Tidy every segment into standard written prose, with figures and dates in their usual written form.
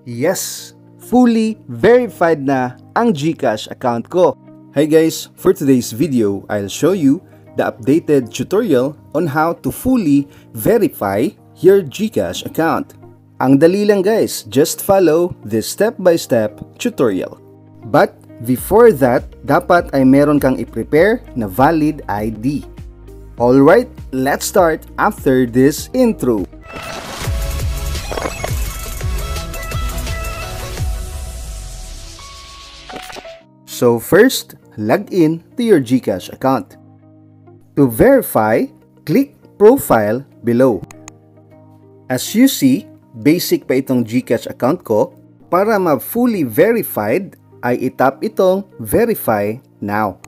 Yes, fully verified na ang GCash account ko. Hi guys, for today's video, I'll show you the updated tutorial on how to fully verify your GCash account. Ang dali lang guys, just follow this step-by-step tutorial. But before that, dapat ay meron kang i-prepare na valid ID. Alright, let's start after this intro. So first, log in to your GCash account. To verify, click Profile below. As you see, basic pa itong GCash account ko. Para ma-fully verified, ay itap itong Verify Now.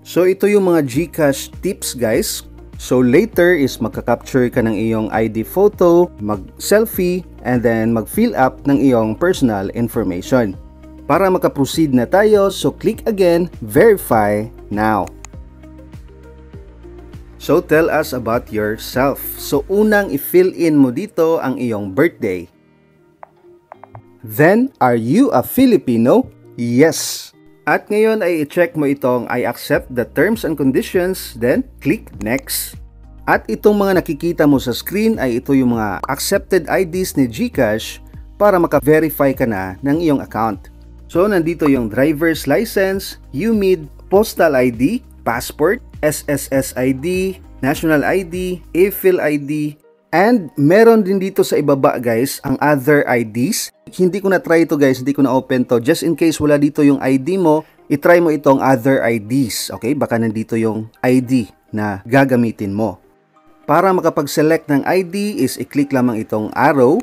So ito yung mga GCash tips guys. So later is magka-capture ka ng iyong ID photo, mag-selfie, and then mag-fill up ng iyong personal information. Para makaproceed na tayo, so click again, Verify Now. So tell us about yourself. So unang i-fill in mo dito ang iyong birthday. Then, are you a Filipino? Yes. At ngayon ay i-check mo itong I accept the terms and conditions, then click Next. At itong mga nakikita mo sa screen ay ito yung mga accepted IDs ni GCash para maka-verify ka na ng iyong account. So, nandito yung driver's license, UMID, postal ID, passport, SSS ID, national ID, AFIL ID, and meron din dito sa ibaba guys, ang other IDs. Hindi ko na-try ito guys, hindi ko na-open to. Just in case wala dito yung ID mo, itry mo itong other IDs. Okay, baka nandito yung ID na gagamitin mo. Para makapag-select ng ID is i-click lamang itong arrow.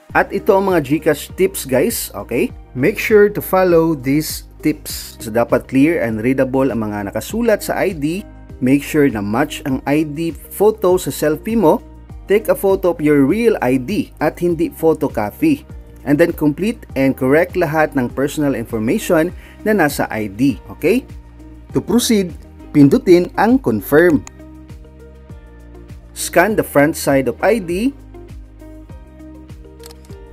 At ito ang mga GCash tips guys, okay? Make sure to follow these tips. So dapat clear and readable ang mga nakasulat sa ID. Make sure na match ang ID photo sa selfie mo. Take a photo of your real ID at hindi photocopy. And then complete and correct lahat ng personal information na nasa ID, okay? To proceed, pindutin ang confirm. Scan the front side of ID.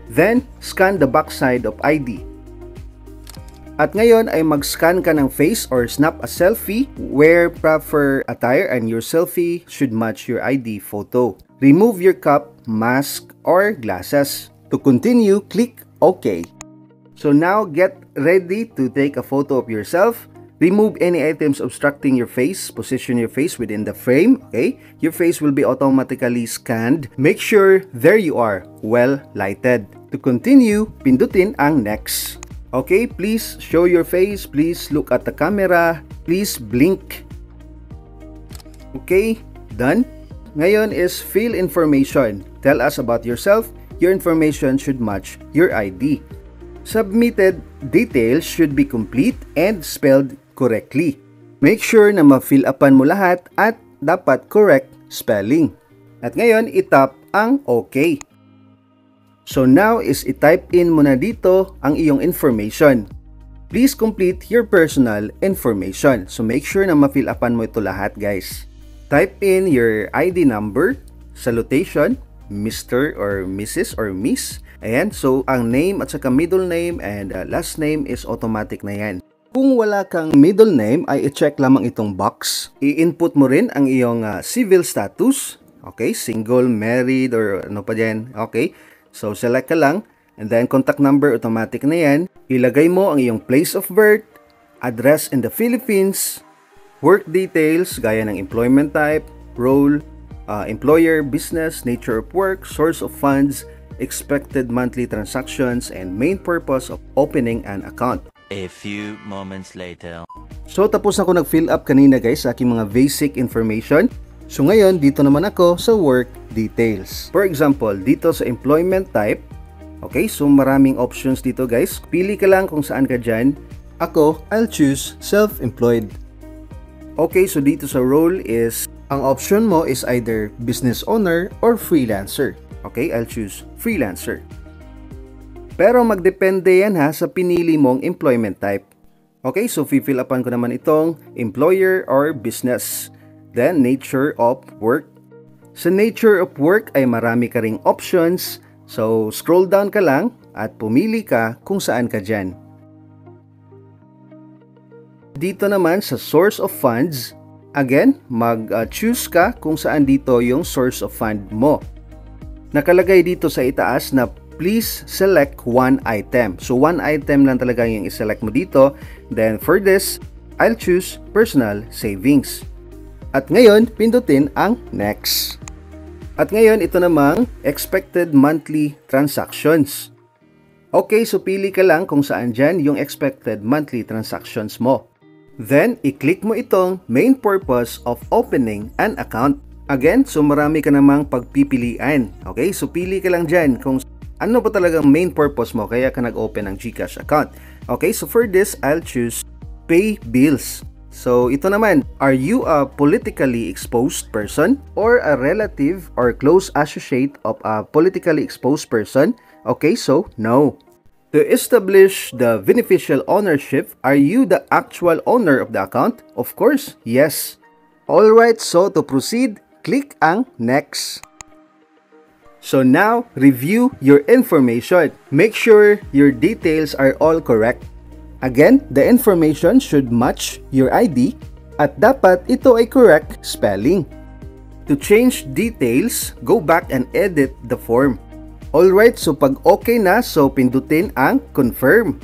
Then, scan the back side of ID. At ngayon ay mag-scan ka ng face or snap a selfie. Wear proper attire and your selfie should match your ID photo. Remove your cap, mask, or glasses. To continue, click OK. So now get ready to take a photo of yourself. Remove any items obstructing your face. Position your face within the frame. Okay? Your face will be automatically scanned. Make sure there you are, well lighted. To continue, pindutin ang next. Okay, please show your face. Please look at the camera. Please blink. Okay, done. Ngayon is fill information. Tell us about yourself. Your information should match your ID. Submitted details should be complete and spelled correctly. Make sure na ma-fill upan mo lahat at dapat correct spelling. At ngayon, itap ang OK. So now is i-type in mo na dito ang iyong information. Please complete your personal information. So make sure na ma-fill upan mo ito lahat guys. Type in your ID number, salutation, Mr. or Mrs. or Miss. Ayan, so ang name at saka middle name and last name is automatic na yan. Kung wala kang middle name ay i-check lamang itong box. I-input mo rin ang iyong civil status. Okay, single, married, or ano pa dyan. Okay, so select ka lang. And then contact number, automatic na yan. Ilagay mo ang iyong place of birth, address in the Philippines, work details gaya ng employment type, role, employer, business, nature of work, source of funds, expected monthly transactions, and main purpose of opening an account. A few moments later. So tapos na ako nag-fill up kanina guys sa aking mga basic information. So ngayon dito naman ako sa work details. For example, dito sa employment type, okay, so maraming options dito guys. Pili ka lang kung saan ka dyan. Ako, I'll choose self-employed. Okay, so dito sa role is, ang option mo is either business owner or freelancer. Okay, I'll choose freelancer. Pero magdepende yan ha sa pinili mong employment type. Okay, so fill upan ko naman itong employer or business. Then, nature of work. Sa nature of work ay marami ka ring options So, scroll down ka lang at pumili ka kung saan ka dyan. Dito naman sa source of funds, again, mag-choose ka kung saan dito yung source of fund mo. Nakalagay dito sa itaas na please select one item. So, one item lang talaga yung iselect mo dito. Then, for this, I'll choose personal savings. At ngayon, pindutin ang next. At ngayon, ito namang expected monthly transactions. Okay, so pili ka lang kung saan dyan yung expected monthly transactions mo. Then, i-click mo itong main purpose of opening an account. Again, so marami ka namang pagpipilian. Okay, so pili ka lang dyan kung ano ba talagang main purpose mo kaya ka nag-open ng GCash account. Okay, so for this, I'll choose pay bills. So, ito naman, are you a politically exposed person or a relative or close associate of a politically exposed person? Okay, so no. To establish the beneficial ownership, are you the actual owner of the account? Of course, yes. Alright, so to proceed, click ang next. So now, review your information. Make sure your details are all correct. Again, the information should match your ID at dapat ito ay correct spelling. To change details, go back and edit the form. Alright, so pag okay na, so pindutin ang confirm.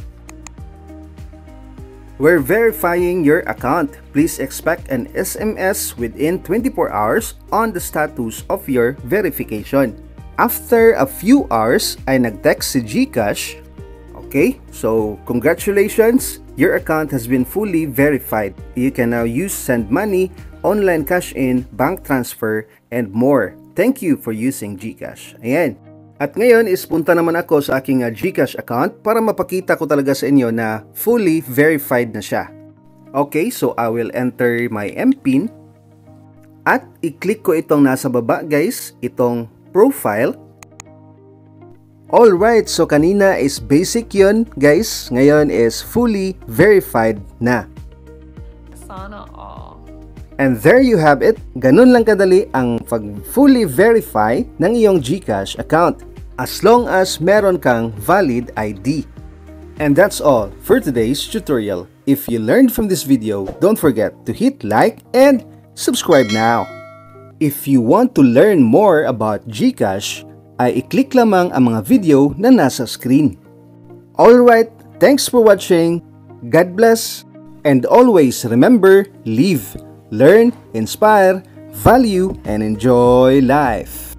We're verifying your account. Please expect an SMS within 24 hours on the status of your verification. After a few hours, ay nag-text si GCash. Okay, so congratulations, your account has been fully verified. You can now use send money, online cash in, bank transfer, and more. Thank you for using GCash. Ayan. At ngayon is punta naman ako sa aking GCash account para mapakita ko talaga sa inyo na fully verified na siya. Okay, so I will enter my MPIN at i-click ko itong nasa baba guys, itong profile. Alright, so kanina is basic yun guys, ngayon is fully verified na. Sana all. And there you have it, ganun lang kadali ang pag-fully verify ng iyong GCash account as long as meron kang valid ID. And that's all for today's tutorial. If you learned from this video, don't forget to hit like and subscribe now. If you want to learn more about GCash, ay i-click lamang ang mga video na nasa screen. Alright, thanks for watching, God bless, and always remember, live, learn, inspire, value, and enjoy life.